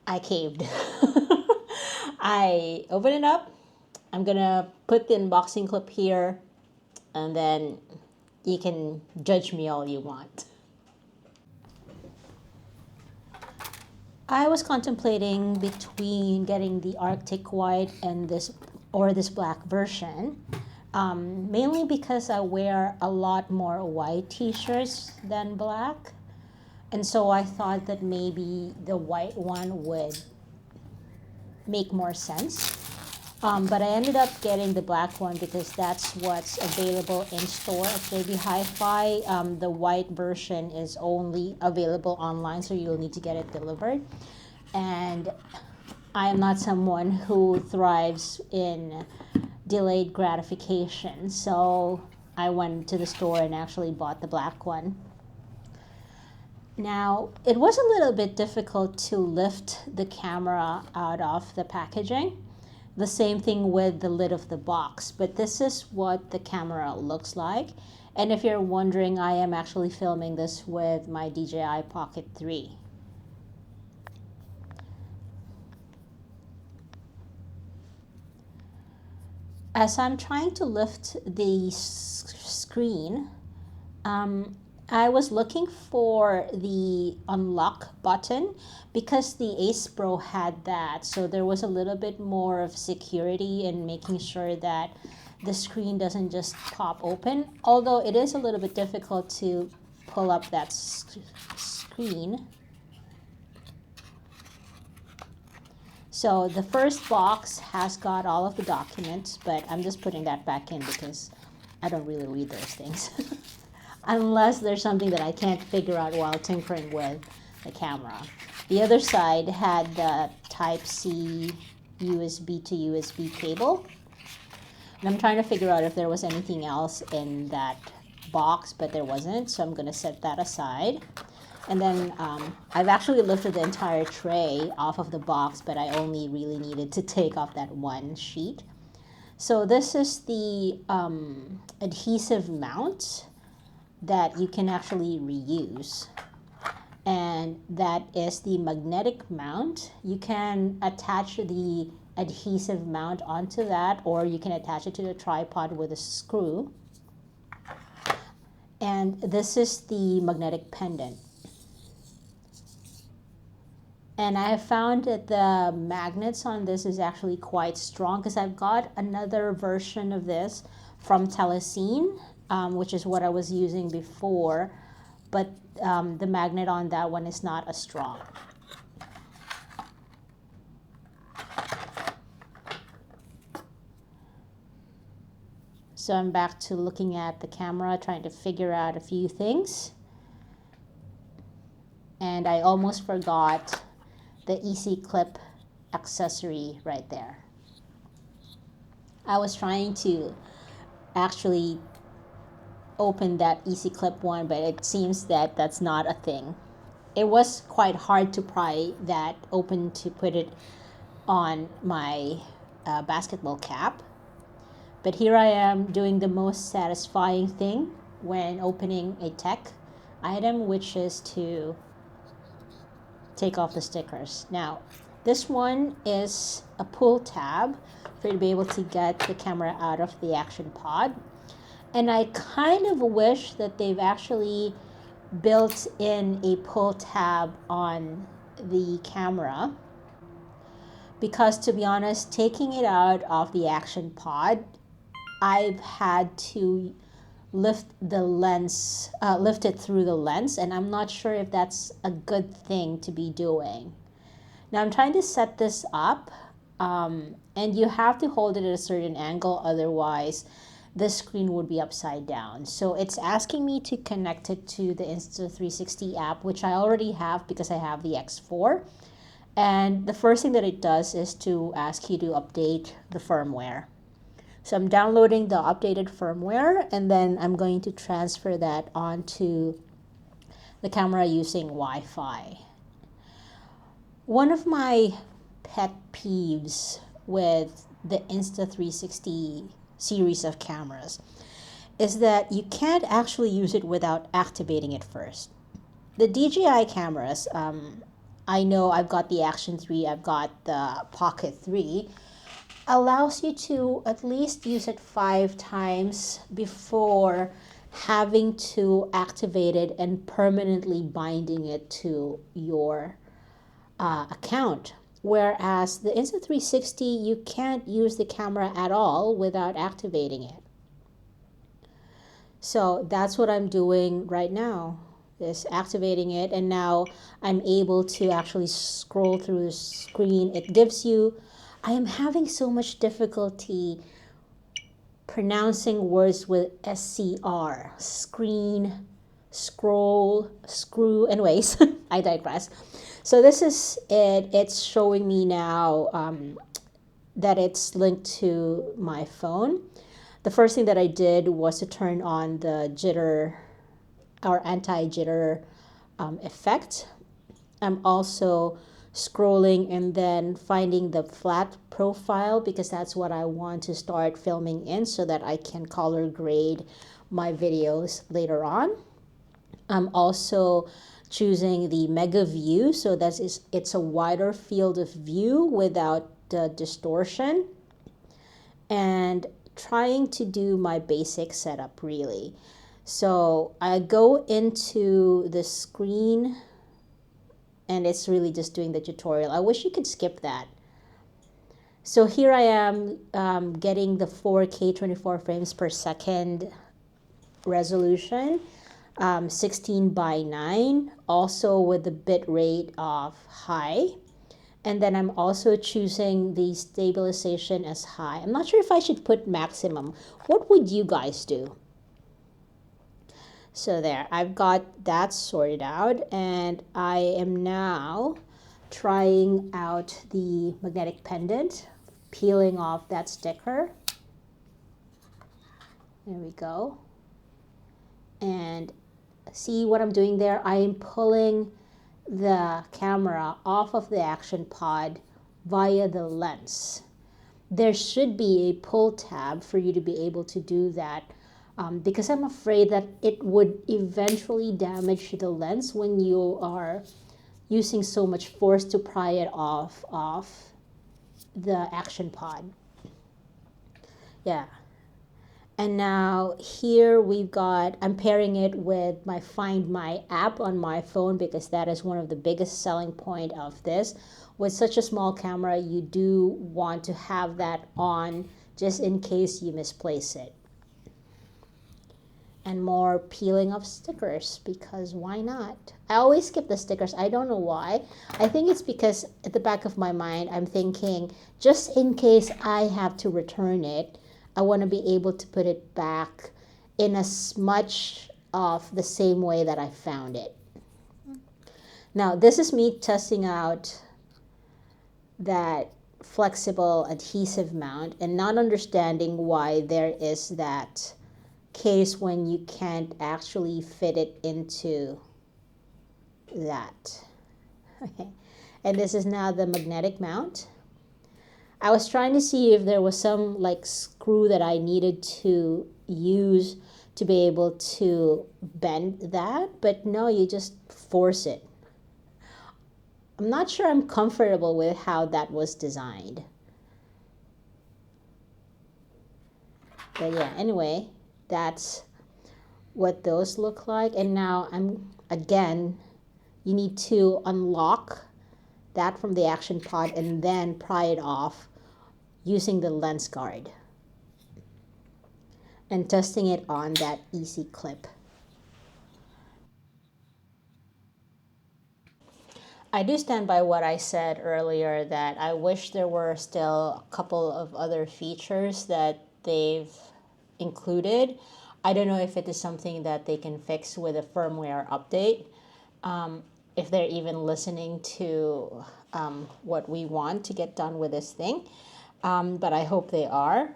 I caved. I open it up. I'm gonna put the unboxing clip here, and then you can judge me all you want. I was contemplating between getting the Arctic White and this black version, mainly because I wear a lot more white t-shirts than black. And so I thought that maybe the white one would make more sense. But I ended up getting the black one because that's what's available in store at JB Hi-Fi. The white version is only available online, so you'll need to get it delivered. And I am not someone who thrives in delayed gratification, so I went to the store and actually bought the black one. Now, it was a little bit difficult to lift the camera out of the packaging. The same thing with the lid of the box, but this is what the camera looks like. And if you're wondering, I am actually filming this with my DJI Pocket 3. As I'm trying to lift the screen, I was looking for the unlock button because the Ace Pro had that. So there was a little bit more of security in making sure that the screen doesn't just pop open. Although it is a little bit difficult to pull up that screen. So the first box has got all of the documents, but I'm just putting that back in because I don't really read those things. Unless there's something that I can't figure out while tinkering with the camera. The other side had the Type-C USB to USB cable. And I'm trying to figure out if there was anything else in that box, but there wasn't, so I'm going to set that aside. And then I've actually lifted the entire tray off of the box, but I only really needed to take off that one sheet. So this is the adhesive mount that you can actually reuse, and that is the magnetic mount. You can attach the adhesive mount onto that, or you can attach it to the tripod with a screw. And this is the magnetic pendant. And I have found that the magnets on this is actually quite strong, because I've got another version of this from Telescene, which is what I was using before, but the magnet on that one is not as strong. So I'm back to looking at the camera, trying to figure out a few things. And I almost forgot the Easy Clip accessory right there. I was trying to actually open that Easy Clip one, but it seems that that's not a thing. It was quite hard to pry that open to put it on my basketball cap. But here I am doing the most satisfying thing when opening a tech item, which is to take off the stickers. Now, this one is a pull tab for you to be able to get the camera out of the action pod. And I kind of wish that they've actually built in a pull tab on the camera, because to be honest, taking it out of the action pod, I've had to lift the lens, lift it through the lens, and I'm not sure if that's a good thing to be doing. Now I'm trying to set this up, and you have to hold it at a certain angle, otherwise the screen would be upside down. So it's asking me to connect it to the Insta360 app, which I already have because I have the X4. And the first thing that it does is to ask you to update the firmware. So I'm downloading the updated firmware, and then I'm going to transfer that onto the camera using Wi-Fi. One of my pet peeves with the Insta360 series of cameras is that you can't actually use it without activating it first. The DJI cameras, I know I've got the Action 3, I've got the Pocket 3, allows you to at least use it 5 times before having to activate it and permanently binding it to your account. Whereas the Insta360, you can't use the camera at all without activating it. So that's what I'm doing right now, is activating it, and now I'm able to actually scroll through the screen. It gives you, I am having so much difficulty pronouncing words with SCR, screen, scroll, screw. Anyways, I digress. So this is it. It's showing me now that it's linked to my phone. The first thing that I did was to turn on the jitter or anti-jitter effect. I'm also scrolling and then finding the flat profile because that's what I want to start filming in so that I can color grade my videos later on. I'm also choosing the mega view, so it's a wider field of view without the distortion, and trying to do my basic setup really. So I go into the screen and it's really just doing the tutorial. I wish you could skip that. So here I am getting the 4K 24 frames per second resolution, 16 by 9, also with the bit rate of high. And then I'm also choosing the stabilization as high. I'm not sure if I should put maximum. What would you guys do? So there, I've got that sorted out, and I am now trying out the magnetic pendant, peeling off that sticker. There we go. And see what I'm doing there? I am pulling the camera off of the action pod via the lens. There should be a pull tab for you to be able to do that, because I'm afraid that it would eventually damage the lens when you are using so much force to pry it off the action pod. Yeah. And now here we've got, I'm pairing it with my Find My app on my phone because that is one of the biggest selling point of this. With such a small camera, you do want to have that on just in case you misplace it. And more peeling of stickers, because why not? I always skip the stickers. I don't know why. I think it's because at the back of my mind, I'm thinking, just in case I have to return it, I want to be able to put it back in as much of the same way that I found it. Now, this is me testing out that flexible adhesive mount and not understanding why there is that case when you can't actually fit it into that. Okay. And this is now the magnetic mount. I was trying to see if there was some like screw that I needed to use to be able to bend that, but no, you just force it. I'm not sure I'm comfortable with how that was designed. But yeah, anyway, that's what those look like. And now again, you need to unlock that from the action pod and then pry it off using the lens guard and testing it on that easy clip. I do stand by what I said earlier, that I wish there were still a couple of other features that they've included. I don't know if it is something that they can fix with a firmware update. If they're even listening to what we want to get done with this thing. But I hope they are.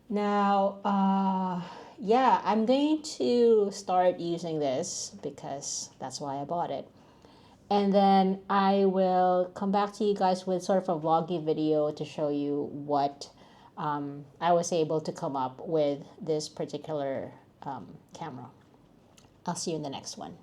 Now, yeah, I'm going to start using this because that's why I bought it. And then I will come back to you guys with sort of a vloggy video to show you what I was able to come up with this particular camera. I'll see you in the next one.